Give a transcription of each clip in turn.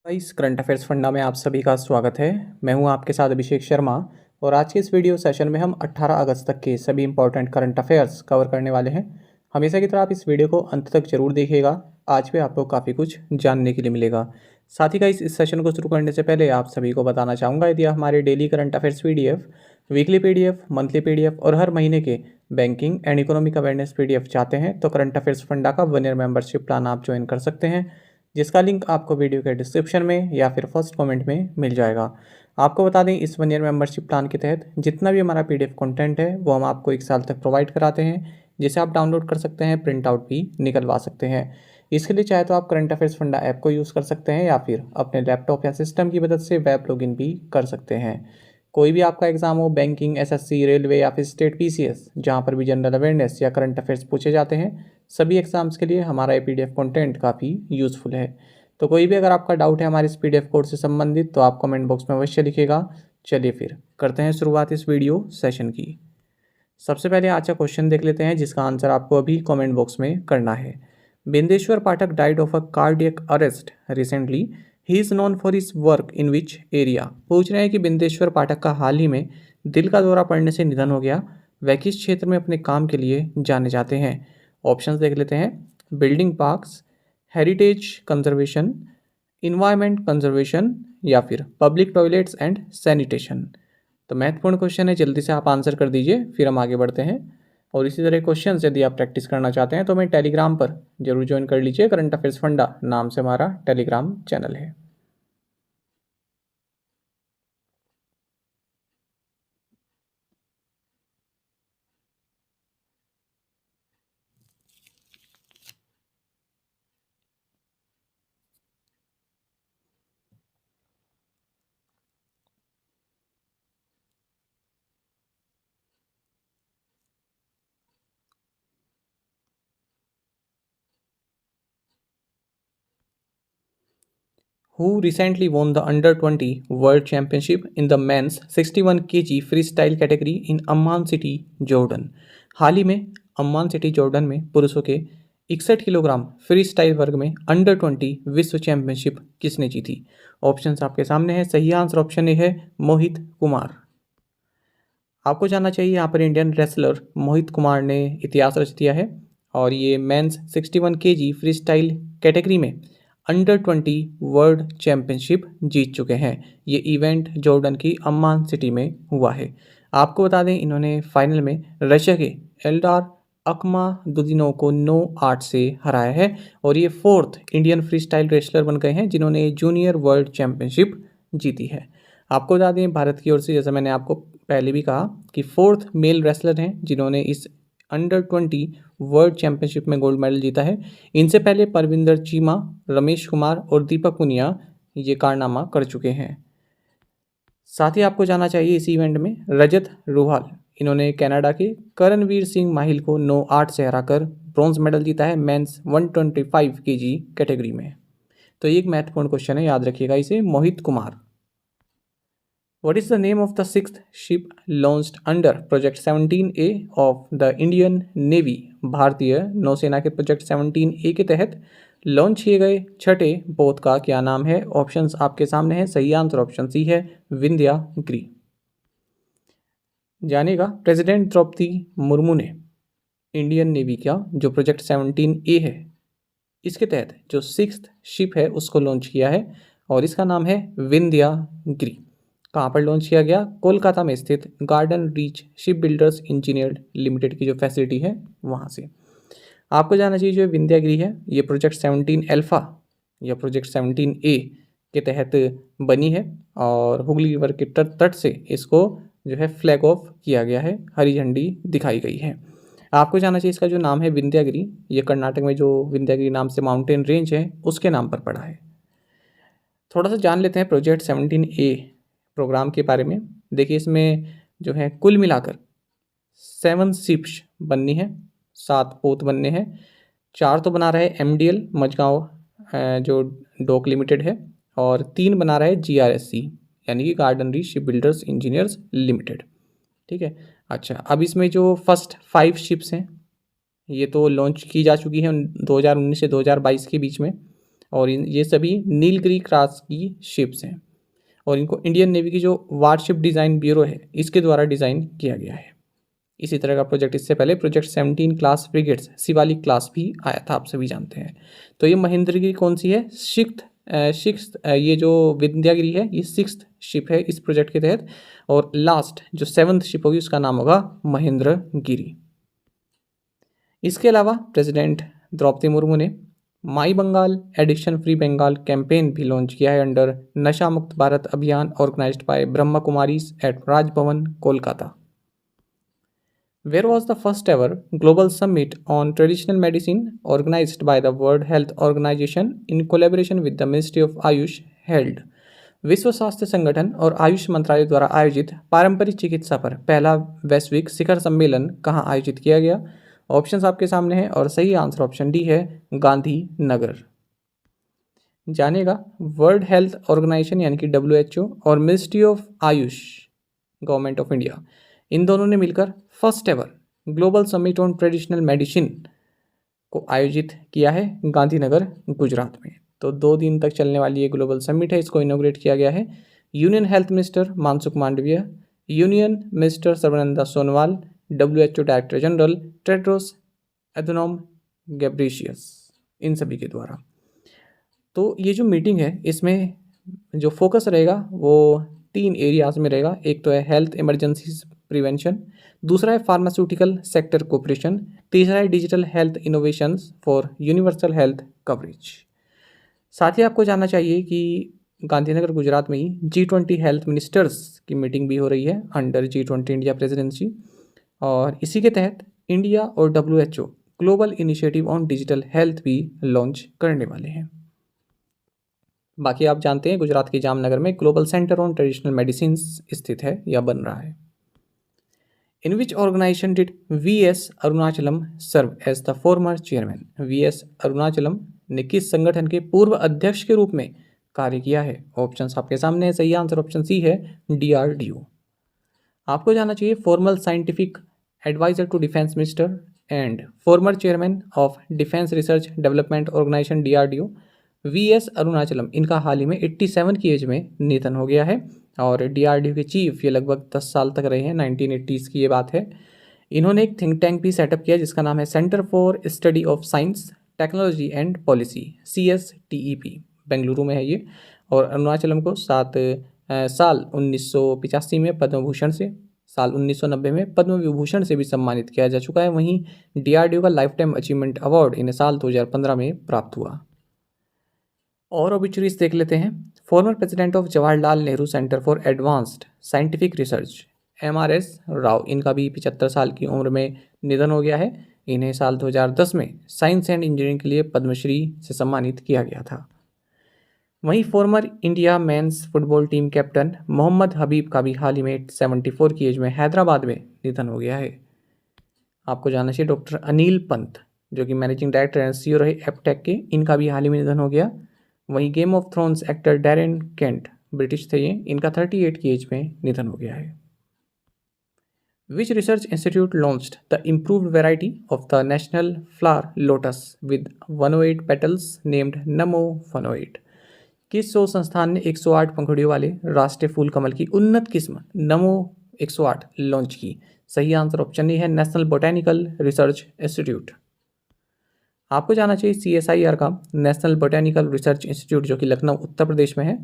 इस current affairs funda में आप सभी का स्वागत है। मैं हूं आपके साथ अभिषेक शर्मा और आज के इस वीडियो सेशन में हम 18 अगस्त तक के सभी इंपॉर्टेंट करंट अफेयर्स कवर करने वाले हैं। हमेशा की तरह आप इस वीडियो को अंत तक जरूर देखिएगा। आज भी आपको काफ़ी कुछ जानने के लिए मिलेगा। साथ ही इस सेशन को शुरू करने से पहले आप सभी को बताना चाहूँगा, यदि आप हमारे daily current affairs PDF, weekly PDF, monthly PDF और हर महीने के banking and economic awareness PDF चाहते हैं तो करंट अफेयर्स फंडा का 1 ईयर मेंबरशिप प्लान आप ज्वाइन कर सकते हैं, जिसका लिंक आपको वीडियो के डिस्क्रिप्शन में या फिर फर्स्ट कमेंट में मिल जाएगा। आपको बता दें, इस 1 ईयर मेंबरशिप प्लान के तहत जितना भी हमारा पीडीएफ कंटेंट है वो हम आपको 1 साल तक प्रोवाइड कराते हैं, जिसे आप डाउनलोड कर सकते हैं, प्रिंट आउट भी निकलवा सकते हैं। इसके लिए चाहे तो आप करंट अफेयर्स फंडा ऐप को यूज़ कर सकते हैं या फिर अपने लैपटॉप या सिस्टम की मदद से वेब लॉगिन भी कर सकते हैं। कोई भी आपका एग्जाम हो, बैंकिंग, एसएससी, रेलवे या फिर स्टेट पीसीएस, जहाँ पर भी जनरल अवेयरनेस या करंट अफेयर्स पूछे जाते हैं, सभी एग्जाम्स के लिए हमारा ये पीडीएफ कंटेंट काफ़ी यूज़फुल है। तो कोई भी अगर आपका डाउट है हमारे इस पीडीएफ कोर्स से संबंधित तो आप कमेंट बॉक्स में अवश्य लिखिएगा। चलिए फिर करते हैं शुरुआत इस वीडियो सेशन की। सबसे पहले आज का क्वेश्चन देख लेते हैं, जिसका आंसर आपको अभी कमेंट बॉक्स में करना है। Bindeshwar Pathak died of a cardiac arrest recently. He is known for his work in which area. पूछ रहे हैं कि बिंदेश्वर पाठक का हाल ही में दिल का दौरा पड़ने से निधन हो गया। वह किस क्षेत्र में अपने काम के लिए जाने जाते हैं? ऑप्शंस देख लेते हैं। Building parks, heritage conservation, environment conservation या फिर पब्लिक टॉयलेट्स एंड सैनिटेशन। तो महत्वपूर्ण क्वेश्चन है, जल्दी से आप आंसर कर दीजिए, फिर हम आगे बढ़ते हैं। और इसी तरह क्वेश्चन यदि आप प्रैक्टिस करना चाहते हैं तो हमें टेलीग्राम पर जरूर ज्वाइन कर लीजिए। करंट अफेयर्स फंडा नाम से हमारा टेलीग्राम चैनल है। Who recently won the Under-20 World Championship in the men's 61 kg freestyle category in Amman city, Jordan? हाल ही में अम्मान सिटी, जॉर्डन में पुरुषों के 61 किलोग्राम फ्री स्टाइल वर्ग में अंडर-20 विश्व चैंपियनशिप किसने जीती? ऑप्शंस आपके सामने है। सही आंसर ऑप्शन ए है मोहित कुमार। आपको जानना चाहिए, यहाँ पर इंडियन रेसलर मोहित कुमार ने इतिहास रच दिया है और ये men's 61 KG freestyle category में अंडर-20 वर्ल्ड चैंपियनशिप जीत चुके हैं। ये इवेंट जॉर्डन की अम्मान सिटी में हुआ है। आपको बता दें, इन्होंने फाइनल में रशिया के एल्डार अकमादुदिनोव को 9-8 से हराया है और ये 4th Indian free style wrestler बन गए हैं जिन्होंने जूनियर वर्ल्ड चैंपियनशिप जीती है। आपको बता दें, भारत की ओर से, जैसा मैंने आपको पहले भी कहा, कि 4th मेल रेसलर हैं जिन्होंने इस अंडर-20 वर्ल्ड चैंपियनशिप में गोल्ड मेडल जीता है। इनसे पहले परविंदर चीमा, रमेश कुमार और दीपक पुनिया ये कारनामा कर चुके हैं। साथ ही आपको जानना चाहिए, इसी इवेंट में रजत रोहाल, इन्होंने कनाडा के करणवीर सिंह माहिल को 9-8 से हराकर ब्रॉन्ज मेडल जीता है मेंस 125 केजी कैटेगरी में। तो ये एक महत्वपूर्ण क्वेश्चन है, याद रखिएगा इसे। Mohit Kumar. What is the name of the sixth ship launched under Project 17A of the Indian Navy? भारतीय नौसेना के प्रोजेक्ट 17A के तहत लॉन्च किए गए छठे पोत का क्या नाम है? ऑप्शंस आपके सामने हैं। सही आंसर ऑप्शन सी है, विंध्यागिरी। जानेगा, प्रेसिडेंट द्रौपदी मुर्मू ने इंडियन नेवी का जो प्रोजेक्ट 17A है, इसके तहत जो सिक्स्थ शिप है उसको लॉन्च किया है और इसका नाम है विंध्यागिरी। कहाँ पर लॉन्च किया गया? कोलकाता में स्थित garden reach ship builders engineered limited की जो फैसिलिटी है वहाँ से। आपको जानना चाहिए, जो विंध्यागिरी है ये प्रोजेक्ट 17 अल्फा या प्रोजेक्ट 17A के तहत बनी है और हुगली रिवर के तट से इसको जो है फ्लैग ऑफ किया गया है, हरी झंडी दिखाई गई है। आपको जानना चाहिए, इसका जो नाम है विंध्यागिरी, ये कर्नाटक में जो विंध्यागिरी नाम से माउंटेन रेंज है उसके नाम पर पड़ा है। थोड़ा सा जान लेते हैं प्रोजेक्ट 17A प्रोग्राम के बारे में। देखिए, इसमें जो है कुल मिलाकर 7 शिप्स बननी है, 7 पोत बनने हैं। 4 तो बना रहा है MDL मझगांव जो डॉक लिमिटेड है और 3 बना रहा है GRSC यानी कि garden reach ship builders engineers limited. ठीक है। अच्छा, अब इसमें जो फर्स्ट 5 शिप्स हैं ये तो लॉन्च की जा चुकी हैं 2019 से 2022 के बीच में और ये सभी नीलगिरी क्लास की शिप्स हैं और इनको इंडियन नेवी की जो वारशिप डिज़ाइन ब्यूरो है इसके द्वारा डिज़ाइन किया गया है। इसी तरह का प्रोजेक्ट इससे पहले project 17 class frigates Shivalik class भी आया था, आप सभी जानते हैं। तो ये महेंद्रगिरी कौन सी है? सिक्स्थ ये जो विंध्यागिरी है ये 6th शिप है इस प्रोजेक्ट के तहत, और लास्ट जो 7th शिप होगी उसका नाम होगा महेंद्रगिरी। इसके अलावा प्रेसिडेंट द्रौपदी मुर्मू ने my Bengal addiction free Bengal campaign भी लॉन्च किया है under Nasha Mukt Bharat Abhiyan organised by Brahma Kumaris at Raj Bhavan Kolkata. Where was the first ever global summit on traditional medicine organized by the World Health Organization in collaboration with the Ministry of Ayush held? विश्व स्वास्थ्य संगठन और आयुष मंत्रालय द्वारा आयोजित पारंपरिक चिकित्सा पर पहला वैश्विक शिखर सम्मेलन कहाँ आयोजित किया गया? ऑप्शंस आपके सामने हैं और सही आंसर ऑप्शन डी है, गांधीनगर। जानेगा वर्ल्ड हेल्थ ऑर्गेनाइजेशन यानी कि WHO और ministry of AYUSH government of India, इन दोनों ने मिलकर first ever global summit on traditional medicine को आयोजित किया है गांधीनगर गुजरात में। तो 2 दिन तक चलने वाली ये ग्लोबल समिट है, इसको इनोग्रेट किया गया है union health minister Mansukh Mandaviya, union minister Sarbananda Sonowal, WHO director general Tedros Adhanom Ghebreyesus, इन सभी के द्वारा। तो ये जो मीटिंग है इसमें जो फोकस रहेगा वो 3 एरियाज में रहेगा। एक तो है हेल्थ इमरजेंसीज प्रिवेंशन, दूसरा है फार्मास्यूटिकल सेक्टर कोऑपरेशन, तीसरा है digital health innovations for universal health coverage. साथ ही आपको जानना चाहिए कि गांधीनगर गुजरात में ही G20 हेल्थ मिनिस्टर्स की मीटिंग भी हो रही है अंडर G20 इंडिया प्रेसिडेंसी, और इसी के तहत इंडिया और WHO global initiative on digital health भी लॉन्च करने वाले हैं। बाकी आप जानते हैं गुजरात के जामनगर में global centre on traditional medicine स्थित है या बन रहा है। In which organisation did VS Arunachalam serve as the former chairman? VS Arunachalam ने किस संगठन के पूर्व अध्यक्ष के रूप में कार्य किया है? ऑप्शंस आपके सामने है, सही आंसर ऑप्शन सी है, DRDO। आपको जानना चाहिए formal scientific adviser to defence minister and former chairman of defence research development organisation DRDO VS Arunachalam, इनका हाल ही में 87 की एज में निधन हो गया है और DRDO के चीफ ये लगभग 10 साल तक रहे हैं, 1980s की ये बात है। इन्होंने एक थिंक टैंक भी सेटअप किया जिसका नाम है centre for study of science technology and policy, CSTEP, Bengaluru में है ये। और अरुणाचलम को साल 1985 में पद्म भूषण से, साल 1990 में पद्म विभूषण से भी सम्मानित किया जा चुका है। वहीं DRDO का लाइफ टाइम अचीवमेंट अवार्ड इन्हें साल 2015 में प्राप्त हुआ। और ऑबिचुरीज देख लेते हैं। Former president of Jawaharlal Nehru centre for advanced scientific research MRS Rao, इनका भी 75 साल की उम्र में निधन हो गया है। इन्हें साल 2010 में साइंस एंड इंजीनियरिंग के लिए पद्मश्री से सम्मानित किया गया था। वहीं former India men's football team captain Mohammed Habib का भी हाल ही में 74 की एज में हैदराबाद में निधन हो गया है। आपको जानना चाहिए डॉक्टर अनिल पंत जो कि मैनेजिंग डायरेक्टर एंड CEO रहे एपटेक के, इनका भी हाल ही में निधन हो गया। वहीं Game of Thrones actor Darren Kent, British थे ये, इनका 38 की एज में निधन हो गया है। Which research institute launched the improved variety of the national flower lotus with 108 petals named Namo 108? किस शोध संस्थान ने 108 पंखुड़ियों वाले राष्ट्रीय फूल कमल की उन्नत किस्म नमो 108 लॉन्च की? सही आंसर ऑप्शन ए है, नेशनल बोटेनिकल रिसर्च इंस्टीट्यूट। आपको जाना चाहिए CSIR का नेशनल बोटेनिकल रिसर्च इंस्टीट्यूट जो कि लखनऊ उत्तर प्रदेश में है,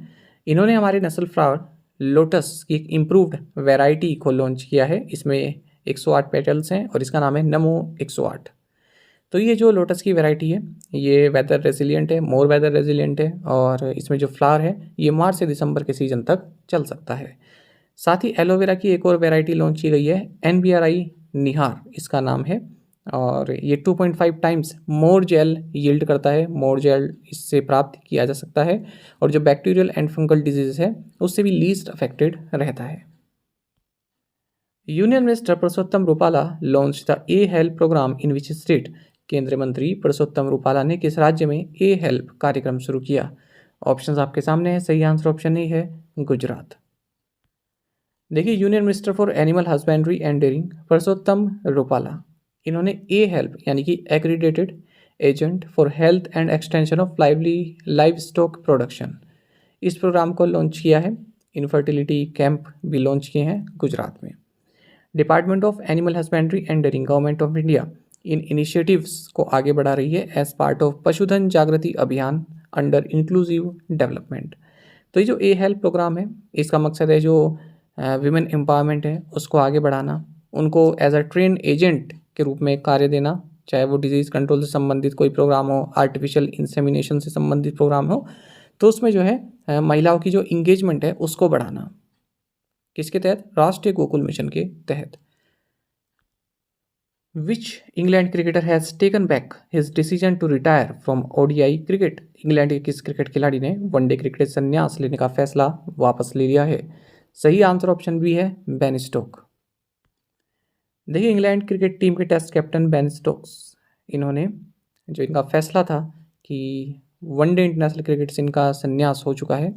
इन्होंने हमारे नेशनल फ्लावर लोटस की एक इम्प्रूव्ड वैरायटी को लॉन्च किया है। इसमें 108 पेटल्स हैं और इसका नाम है नमो 108। तो ये जो लोटस की वैरायटी है ये वेदर रेजिलिएंट है, मोर वेदर रेजिलिएंट है, और इसमें जो फ्लावर है ये मार्च से दिसंबर के सीजन तक चल सकता है। साथ ही एलोवेरा की एक और वैरायटी लॉन्च की गई है NBRI निहार, इसका नाम है, और ये 2.5 टाइम्स मोर जेल यील्ड करता है। मोर जेल इससे प्राप्त किया जा सकता है और जो बैक्टीरियल एंड फंगल डिजीज है उससे भी लीस्ट अफेक्टेड रहता है। Union minister Parshottam Rupala launch the e help programme in which state? केंद्रीय मंत्री परसोत्तम रूपाला ने किस राज्य में E-हेल्प कार्यक्रम शुरू किया? ऑप्शंस आपके सामने है, सही आंसर ऑप्शन ए है, गुजरात। देखिए union minister for animal husbandry and dairying Parshottam Rupala, इन्होंने E-हेल्प यानी कि accredited agent for health and extension of livestock production. इस प्रोग्राम को लॉन्च किया है। इनफर्टिलिटी कैंप भी लॉन्च किए हैं गुजरात में। Department of animal husbandry and dairying government of India इन इनिशिएटिव्स को आगे बढ़ा रही है एज पार्ट ऑफ पशुधन जागृति अभियान अंडर इंक्लूसिव डेवलपमेंट। तो ये जो ए हेल्थ प्रोग्राम है, इसका मकसद है जो विमेन एम्पावरमेंट है उसको आगे बढ़ाना, उनको एज अ ट्रेन एजेंट के रूप में कार्य देना, चाहे वो डिजीज़ कंट्रोल से संबंधित कोई प्रोग्राम हो, आर्टिफिशियल इंसेमिनेशन से संबंधित प्रोग्राम हो, तो उसमें जो है महिलाओं की जो इंगेजमेंट है उसको बढ़ाना। किसके तहत? राष्ट्रीय गोकुल मिशन के तहत। Which England cricketer has taken back his decision to retire from ODI cricket? England के किस क्रिकेट खिलाड़ी ने वनडे क्रिकेट संन्यास लेने का फैसला वापस ले लिया है? सही आंसर ऑप्शन बी है बेन स्टोक। देखिए, इंग्लैंड क्रिकेट टीम के टेस्ट कैप्टन बेन स्टोक्स, इन्होंने जो इनका फैसला था कि वनडे इंटरनेशनल क्रिकेट से इनका संन्यास हो चुका है,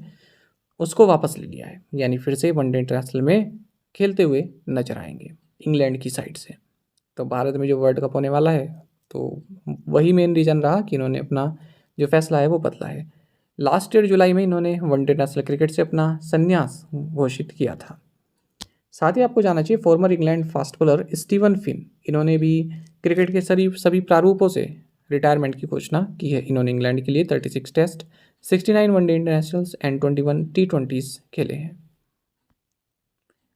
उसको वापस ले लिया है, यानी फिर से वनडे इंटरनेशनल में खेलते हुए नजर आएंगे इंग्लैंड की साइड से। तो भारत में जो वर्ल्ड कप होने वाला है, तो वही मेन रीज़न रहा कि इन्होंने अपना जो फैसला है वो बदला है। लास्ट ईयर जुलाई में इन्होंने वनडे इंटरनेशनल क्रिकेट से अपना संन्यास घोषित किया था। साथ ही आपको जाना चाहिए, farmer England fast bowler Steven fin, इन्होंने भी क्रिकेट के सभी प्रारूपों से रिटायरमेंट की घोषणा की है। इन्होंने इंग्लैंड के लिए 36 test, 69 one day internationals and 21 T20s खेले हैं।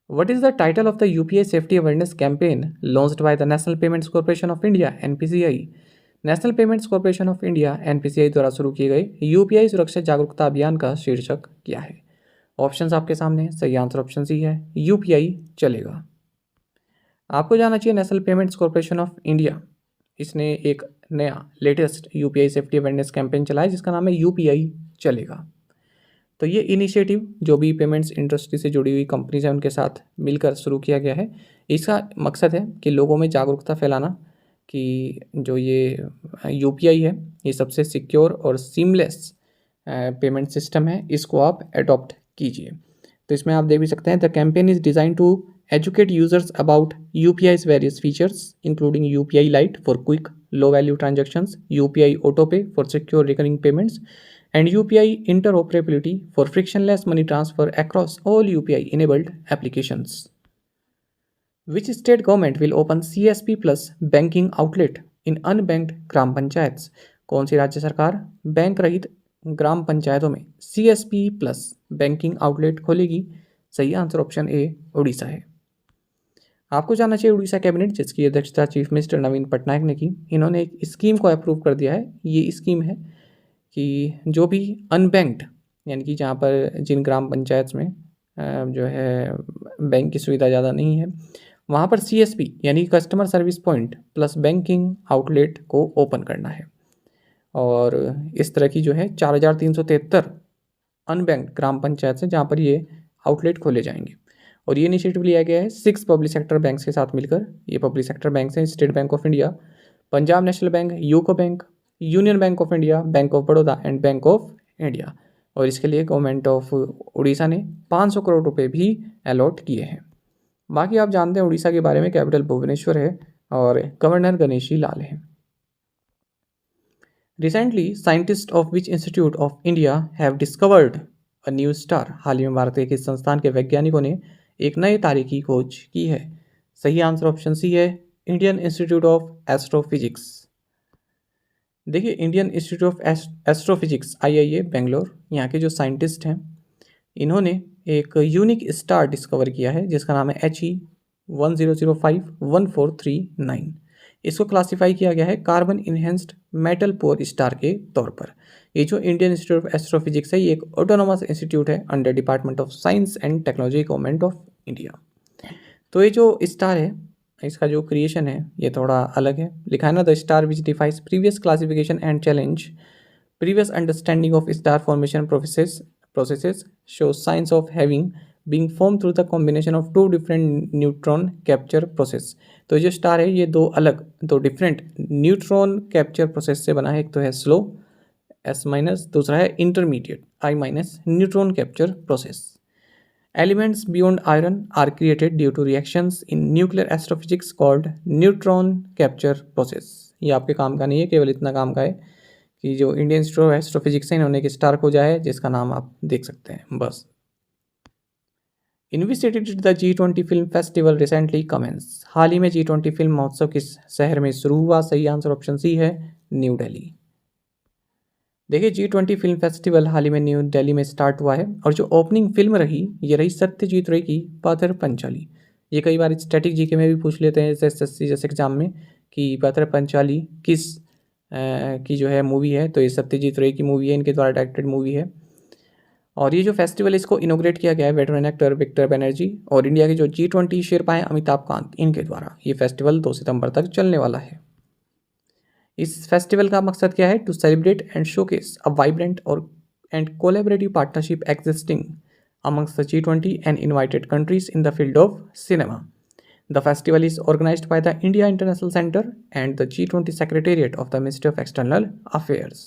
What is the title of the UPI Safety Awareness Campaign launched by the National Payments Corporation of India (NPCI)? National payments corporation of India (NPCI) द्वारा शुरू किए गए UPI सुरक्षा जागरूकता अभियान का शीर्षक क्या है? ऑप्शंस आपके सामने। सही आंसर ऑप्शन सी है, यूपीआई चलेगा। आपको जाना चाहिए, national payments corporation of India, इसने एक नया latest UPI safety awareness campaign चलाया जिसका नाम है यूपीआई चलेगा। तो ये इनिशिएटिव जो भी पेमेंट्स इंडस्ट्री से जुड़ी हुई कंपनीज हैं उनके साथ मिलकर शुरू किया गया है। इसका मकसद है कि लोगों में जागरूकता फैलाना कि जो ये यूपीआई है ये सबसे सिक्योर और सीमलेस पेमेंट सिस्टम है, इसको आप अडॉप्ट कीजिए। तो इसमें आप देख भी सकते हैं, the campaign is design to educate users about UPI's various features including UPI lite for quick low value transactions, UPI auto pay for secure recurring payments and UPI interoperability for frictionless money transfer across all UPI enabled applications. Which state government will open CSP plus banking outlet in unbanked ग्राम पंचायत? कौन सी राज्य सरकार bank रहित ग्राम पंचायतों में CSP plus banking outlet खोलेगी? सही answer option A Orissa है। आपको जानना चाहिए, उड़ीसा कैबिनेट जिसकी अध्यक्षता चीफ मिनिस्टर नवीन पटनायक ने की, इन्होंने एक स्कीम को अप्रूव कर दिया है। ये स्कीम है कि जो भी अनबैंक्ड, यानी कि जहाँ पर जिन ग्राम पंचायत में जो है बैंक की सुविधा ज़्यादा नहीं है, वहाँ पर CSP यानी customer service point plus banking outlet को ओपन करना है। और इस तरह की जो है 4373 अनबैंक्ड ग्राम पंचायत से जहाँ पर ये आउटलेट खोले जाएंगे। और ये इनिशिएटिव लिया गया है 6 पब्लिक सेक्टर बैंक के साथ मिलकर। ये पब्लिक सेक्टर बैंक हैं state bank of India, Punjab national bank, UCO bank, union bank of India, bank of Baroda and bank of India. और इसके लिए गवर्नमेंट ऑफ उड़ीसा ने 500 करोड़ रुपए भी अलॉट किए हैं। बाकी आप जानते हैं उड़ीसा के बारे में, कैपिटल भुवनेश्वर है और गवर्नर गणेशी लाल है। Recently scientist of which institute of India have discovered a new star? हाल ही में भारत के किस संस्थान के वैज्ञानिकों ने एक नए तारे की खोज की है? सही आंसर ऑप्शन सी है, इंडियन इंस्टीट्यूट ऑफ एस्ट्रोफिजिक्स। देखिए, Indian institute of astrophysics IIA Bangalore, यहाँ के जो साइंटिस्ट हैं इन्होंने एक यूनिक स्टार डिस्कवर किया है जिसका नाम है HE 10051439। इसको क्लासिफाई किया गया है कार्बन इन्हेंस्ड मेटल पोर स्टार के तौर पर। ये जो इंडियन इंस्टीट्यूट ऑफ एस्ट्रोफिजिक्स है ये एक ऑटोनोमस इंस्टीट्यूट है under department of science and technology government of India. तो ये जो स्टार है इसका जो क्रिएशन है ये थोड़ा अलग है। लिखा है ना, the star which defies previous classification and challenge previous understanding of star formation processes show science of having being form through the combination of 2 different neutron capture process. तो ये जो स्टार है ये दो डिफरेंट न्यूट्रॉन कैप्चर प्रोसेस से बना है। एक तो है स्लो S-, दूसरा है intermediate I- neutron capture process. Elements beyond iron are created due to reactions in nuclear astrophysics called neutron capture process. ये आपके काम का नहीं है, केवल इतना काम का है कि जो इंडियन इंस्टीट्यूट ऑफ एस्ट्रोफिजिक्स है इन्होंने एक स्टार खोजा है जिसका नाम आप देख सकते हैं बस। In which city did the G20 film festival recently commence? हाल ही में G20 फिल्म महोत्सव किस शहर में शुरू हुआ? सही आंसर ऑप्शन सी है, न्यू दिल्ली। देखिए G20 फिल्म फेस्टिवल हाल ही में न्यू दिल्ली में स्टार्ट हुआ है और जो ओपनिंग फिल्म रही ये रही सत्यजीत रे की पत्थर पंचाली। ये कई बार स्टैटिक जीके में भी पूछ लेते हैं एसएससी जैसे एग्जाम में कि पत्थर पंचाली किस की जो है मूवी है, तो ये सत्यजीत रे की मूवी है, इनके द्वारा डायरेक्टेड मूवी है। और ये जो फेस्टिवल इसको इनोग्रेट किया गया है वेटरन एक्टर विक्टर बनर्जी और इंडिया के जो G20 शेरपा हैं अमिताभ कांत, इनके द्वारा ये फेस्टिवल 2 सितंबर तक चलने वाला है। इस फेस्टिवल का मकसद क्या है? To celebrate and showcase a vibrant और and collaborative partnership existing amongst the G20 and invited countries in the field of cinema. The festival is organized by the India International Center and the G20 Secretariat of the Ministry of External Affairs.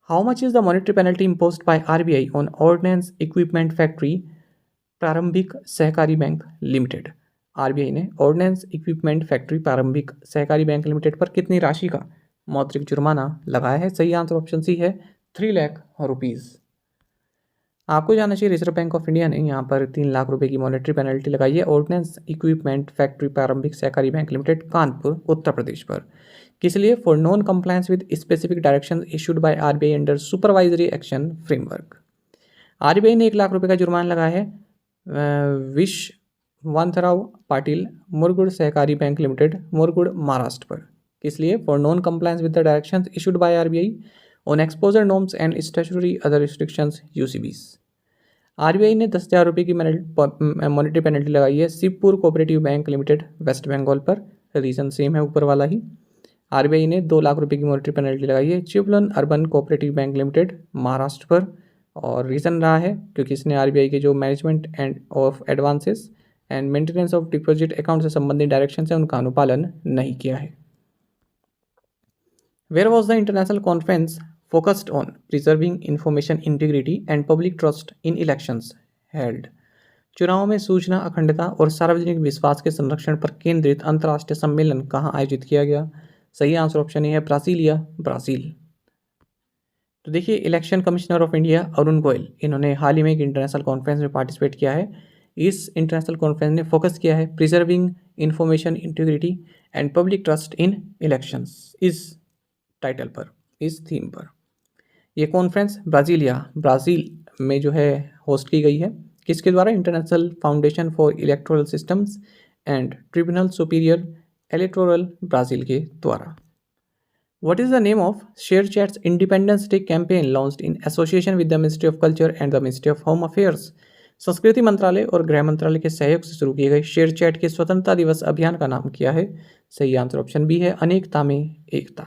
How much is the monetary penalty imposed by RBI on Ordnance Equipment Factory प्रारंभिक सहकारी bank limited? RBI ने ordinance equipment factory प्रारंभिक सहकारी bank limited पर कितनी राशि का मौद्रिक जुर्माना लगाया है? सही आंसर ऑप्शन सी है, 3 लाख रुपीज़। आपको जानना चाहिए रिजर्व बैंक ऑफ इंडिया ने यहाँ पर 3 लाख रुपए की मॉनेटरी पेनल्टी लगाई है ऑर्डिनेंस इक्विपमेंट फैक्ट्री प्रारंभिक सहकारी बैंक लिमिटेड कानपुर उत्तर प्रदेश पर। किस लिए? For non compliance with specific direction issued by RBI under supervisory action framework. RBI ने 1 लाख रुपए का जुर्माना लगाया है विश्ववंतराव पाटिल मुरगुड सहकारी बैंक लिमिटेड मुरगुड महाराष्ट्र पर। किस लिए? For non compliance with the directions issued by RBI on exposure norms and statutory other restrictions UCBs. RBI ने 10,000 रुपये की मॉनेटरी पेनल्टी लगाई है Shivpur cooperative bank limited West Bengal पर। रीजन सेम है ऊपर वाला ही। आरबीआई ने 2 लाख रुपए की मॉनेटरी पेनल्टी लगाई है चिवलन urban cooperative bank limited Maharashtra पर। और रीज़न रहा है क्योंकि इसने आरबीआई के जो management and of advances and maintenance of deposit account से संबंधित डायरेक्शन है उनका अनुपालन नहीं किया है। Where was the international conference focused on preserving information integrity and public trust in elections held? चुनाव में सूचना अखंडता और सार्वजनिक विश्वास के संरक्षण पर केंद्रित अंतर्राष्ट्रीय सम्मेलन कहाँ आयोजित किया गया? सही आंसर ऑप्शन ए है, ब्राजीलिया ब्राज़ील। तो देखिए election commissioner of India Arun Goyal इन्होंने हाल ही में एक इंटरनेशनल कॉन्फ्रेंस में पार्टिसिपेट किया है। इस इंटरनेशनल कॉन्फ्रेंस ने फोकस किया है preserving information integrity and public trust in elections, इस टाइटल पर, इस थीम पर। यह कॉन्फ्रेंस ब्राज़ील में जो है होस्ट की गई है। किसके द्वारा? International foundation for electoral systems and tribunal superior electoral Brazil के द्वारा। What is the name of ShareChat's Independence Day campaign launched in association with the Ministry of Culture and the Ministry of Home Affairs? संस्कृति मंत्रालय और गृह मंत्रालय के सहयोग से शुरू किए गए शेयरचैट के स्वतंत्रता दिवस अभियान का नाम क्या है? सही आंसर ऑप्शन बी है, अनेकता में एकता।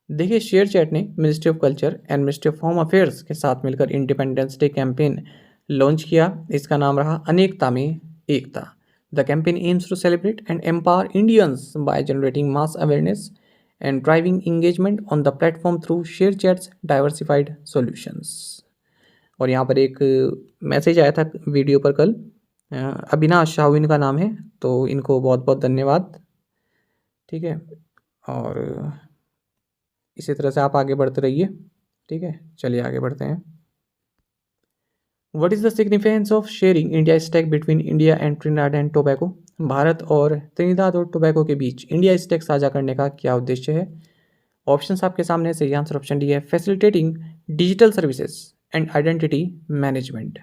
देखिए शेयरचैट ने ministry of culture and ministry of home affairs के साथ मिलकर इंडिपेंडेंस डे कैंपेन लॉन्च किया। इसका नाम रहा अनेकता में एकता। The campaign aims to celebrate and empower Indians by generating mass awareness and driving engagement on the platform through ShareChat's diversified solutions। और यहाँ पर एक मैसेज आया था वीडियो पर कल, अविनाश साहू इनका नाम है, तो इनको बहुत बहुत धन्यवाद। ठीक है, और इसी तरह से आप आगे बढ़ते रहिए। ठीक है, चलिए आगे बढ़ते हैं। What is the significance of sharing India stack between India and Trinidad and Tobago? Bharat और त्रिनिदाद और टोबैगो के बीच इंडिया स्टैक साझा करने का क्या उद्देश्य है? ऑप्शंस आपके सामने। सही आंसर ऑप्शन डी है, facilitating digital services and identity management.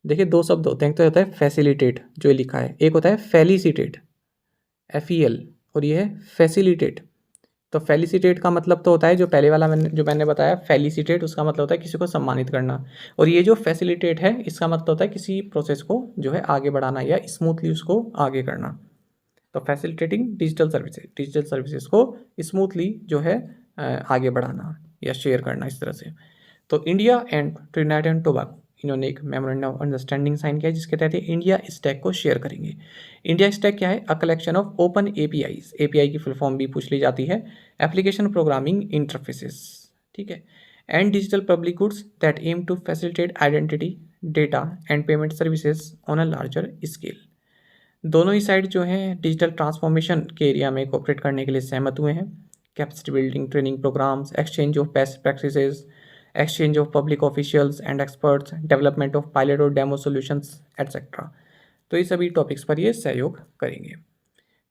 देखिए 2 शब्द होते हैं, एक तो होता है फैसिलिटेट जो ये लिखा है, एक होता है फैलिसिटेट FEL, और ये है फैसिलिटेट। तो फैलिसिटेट का मतलब तो होता है जो पहले वाला मैंने बताया फैलिसिटेट, उसका मतलब होता है किसी को सम्मानित करना, और ये जो फैसिलिटेट है इसका मतलब होता है किसी प्रोसेस को जो है आगे बढ़ाना या स्मूथली उसको आगे करना। तो फैसिलिटेटिंग डिजिटल सर्विसेज को स्मूथली जो है आगे बढ़ाना या शेयर करना, इस तरह से। तो India and Trinidad and Tobago इन्होंने एक मेमोरेंडम ऑफ अंडरस्टैंडिंग साइन किया जिसके तहत इंडिया स्टैक को शेयर करेंगे। इंडिया स्टैक क्या है? A collection of open APIs, API की फुल फॉर्म भी पूछ ली जाती है, एप्लीकेशन प्रोग्रामिंग इंटरफेसेस। ठीक है, and digital public goods that aim to facilitate identity data and payment services on a larger scale. दोनों ही साइड जो हैं डिजिटल ट्रांसफॉर्मेशन के एरिया में कोऑपरेट करने के लिए सहमत हुए हैं। Capacity building training programmes, exchange of best practices, exchange of public officials and experts, development of pilot और डेमो सॉल्यूशंस एटसेट्रा। तो ये सभी टॉपिक्स पर ये सहयोग करेंगे।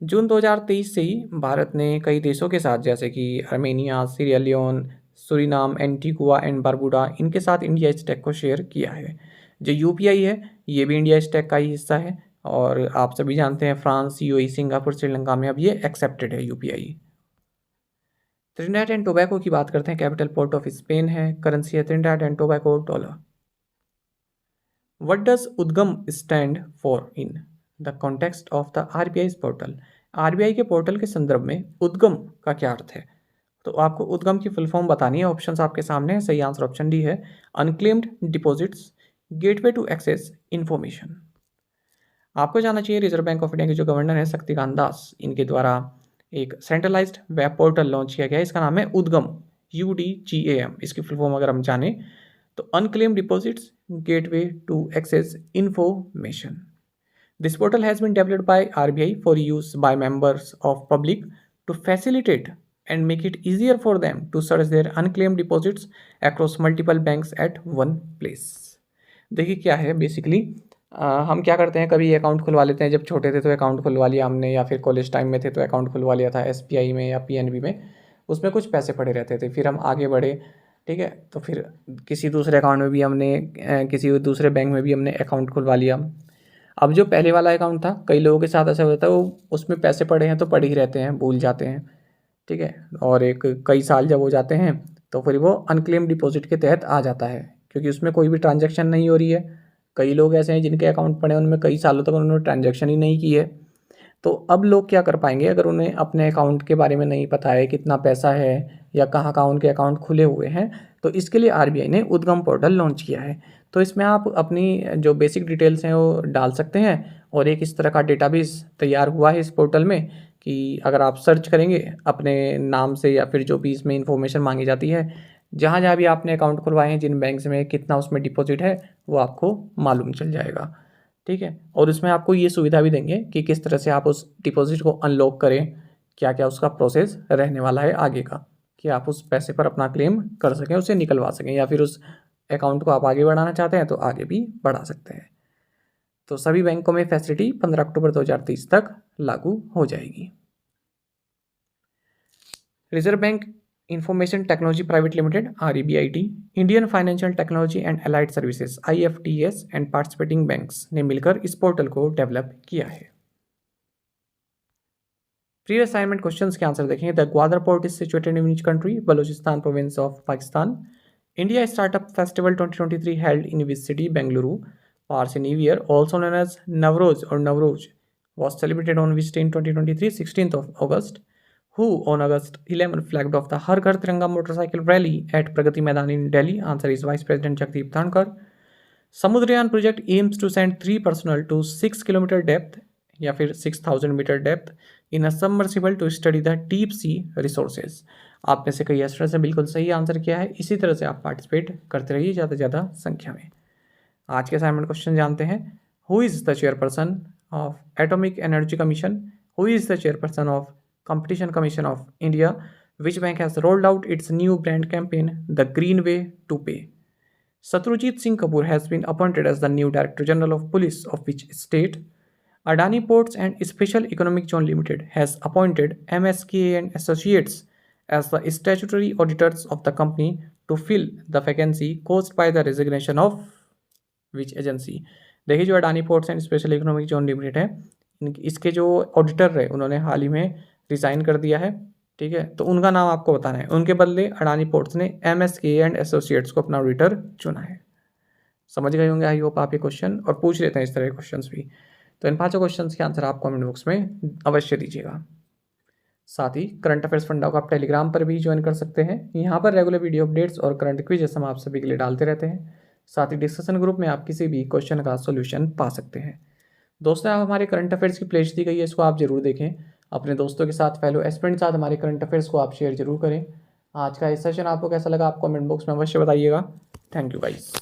जून 2023 से ही भारत ने कई देशों के साथ जैसे कि Armenia, Sierra Leone, Suriname, Antigua and Barbuda, इनके साथ इंडिया स्टैक को शेयर किया है। जो यूपीआई है ये भी इंडिया स्टैक का ही हिस्सा है और आप सभी जानते हैं फ्रांस, यूएई, सिंगापुर, श्रीलंका में अब ये एक्सेप्टेड है यूपीआई। त्रिनिडाद एंड टोबैगो की बात करते हैं। कैपिटल पोर्ट ऑफ स्पेन है, करेंसी है Trinidad and Tobago dollar. What does Udgam stand for in the context of the RBI portal? RBI के पोर्टल के संदर्भ में उद्गम का क्या अर्थ है? तो आपको उद्गम की फुल फॉर्म बतानी है। ऑप्शंस आपके सामने है। सही आंसर ऑप्शन डी है, unclaimed deposits, gateway to access information. आपको जानना चाहिए रिजर्व बैंक ऑफ इंडिया के जो गवर्नर है शक्तिकांत दास, इनके द्वारा एक सेंट्रलाइज्ड वेब पोर्टल लॉन्च किया गया है। इसका नाम है उद्गम, UDGAM। इसकी फुल फॉर्म अगर हम जाने तो unclaim deposits, gateway to access information. This portal has been developed by RBI for use by members of public to facilitate and make it easier for them to search their unclaimed deposits across multiple banks at one place। देखिए क्या है basically, हम क्या करते हैं, कभी account खुलवा लेते हैं। जब छोटे थे तो अकाउंट खुलवा लिया हमने, या फिर कॉलेज टाइम में थे तो अकाउंट खुलवा लिया था एसबीआई में या पीएनबी में, उसमें कुछ पैसे पड़े रहते थे। फिर हम आगे बढ़े, ठीक है, तो फिर किसी दूसरे अकाउंट में भी हमने किसी दूसरे बैंक में भी हमने अकाउंट खुलवा लिया। अब जो पहले वाला अकाउंट था, कई लोगों के साथ ऐसा होता है, वो उसमें पैसे पड़े हैं तो पड़े ही रहते हैं, भूल जाते हैं, ठीक है, और एक कई साल जब हो जाते हैं तो फिर वो अनक्लेम डिपॉजिट के तहत आ जाता है, क्योंकि उसमें कोई भी ट्रांजैक्शन नहीं हो रही है। कई लोग ऐसे हैं जिनके अकाउंट पड़े हैं, उनमें कई सालों तक उन्होंने ट्रांजैक्शन ही नहीं की है। तो अब लोग क्या कर पाएंगे, अगर उन्हें अपने अकाउंट के बारे में नहीं पता है, कितना पैसा है या कहाँ कहाँ उनके अकाउंट खुले हुए हैं, तो इसके लिए आरबीआई ने उद्गम पोर्टल लॉन्च किया है। तो इसमें आप अपनी जो बेसिक डिटेल्स हैं वो डाल सकते हैं और एक इस तरह का डेटाबेस तैयार हुआ है इस पोर्टल में कि अगर आप सर्च करेंगे अपने नाम से या फिर जो भी इसमें इंफॉर्मेशन मांगी जाती है, जहाँ जहाँ भी आपने अकाउंट खुलवाए हैं, जिन बैंक में कितना उसमें डिपॉजिट है, वो आपको मालूम चल जाएगा, ठीक है। और उसमें आपको ये सुविधा भी देंगे कि किस तरह से आप उस डिपॉजिट को अनलॉक करें, क्या क्या उसका प्रोसेस रहने वाला है आगे का, कि आप उस पैसे पर अपना क्लेम कर सकें, उसे निकलवा सकें, या फिर उस अकाउंट को आप आगे बढ़ाना चाहते हैं तो आगे भी बढ़ा सकते हैं। तो सभी बैंकों में फैसिलिटी 15 अक्टूबर 2023 तक लागू हो जाएगी। Reserve bank information technology private limited REBIT, Indian financial technology and allied services IFTS and participating banks ने मिलकर इस पोर्टल को डेवलप किया है। प्रीवियस असाइनमेंट क्वेश्चंस के आंसर देखेंगे। The Gwadar port is situated in which country? Balochistan province of Pakistan. India startup festival 2023 held in which city? Bengaluru. Parsi new year, also known as Navroz और Navroz, was celebrated on which day in 2023? 16th of August. Who on August 11 flagged off the Har Ghar Tiranga motorcycle rally at Pragati Maidan in Delhi? Answer is Vice President Jagdeep Dhankar. Samudrayan project aims to send 3 personnel to 6 kilometre depth या फिर 6000 metre depth in a submersible to study the deep sea resources. आप में से कई students ने बिल्कुल सही answer किया है। इसी तरह से आप पार्टिसिपेट करते रहिए ज़्यादा से ज़्यादा संख्या में। आज के असाइनमेंट क्वेश्चन जानते हैं। Who is the chairperson of atomic energy commission? Who is the chairperson of Competition Commission of India? Which bank has rolled out its new brand campaign, The Green Way to Pay? Satrujit Singh Kapoor has been appointed as the new Director General of Police of which state? Adani Ports and Special Economic Zone Limited has appointed MSKA and Associates as the statutory auditors of the company to fill the vacancy caused by the resignation of which agency? देखिए जो Adani ports and special economic zone limited है, इसके जो auditor रहे उन्होंने हाल ही में resign कर दिया है, ठीक है, तो उनका नाम आपको बताना है। उनके बदले अडानी पोर्ट्स ने MSKA एंड एसोसिएट्स को अपना ऑडिटर चुना है। समझ गए होंगे आई होप आप ये क्वेश्चन, और पूछ लेते हैं इस तरह के क्वेश्चंस भी। तो इन 5 क्वेश्चंस के आंसर आप कमेंट बॉक्स में अवश्य दीजिएगा। साथ ही करंट अफेयर्स फंडा को आप टेलीग्राम पर भी ज्वाइन कर सकते हैं। यहाँ पर रेगुलर वीडियो अपडेट्स और करंट क्विज़ हम आप सभी के लिए डालते रहते हैं। साथ ही डिस्कशन ग्रुप में आप किसी भी क्वेश्चन का सोल्यूशन पा सकते हैं। दोस्तों, आप हमारे करंट अफेयर्स की प्लेलिस्ट दी गई है, इसको आप जरूर देखें। अपने दोस्तों के साथ, फेलो एस्पिरेंट के साथ हमारे करंट अफेयर्स को आप शेयर जरूर करें। आज का इस सेशन आपको कैसा लगा आप कमेंट बॉक्स में अवश्य बताइएगा। Thank you guys.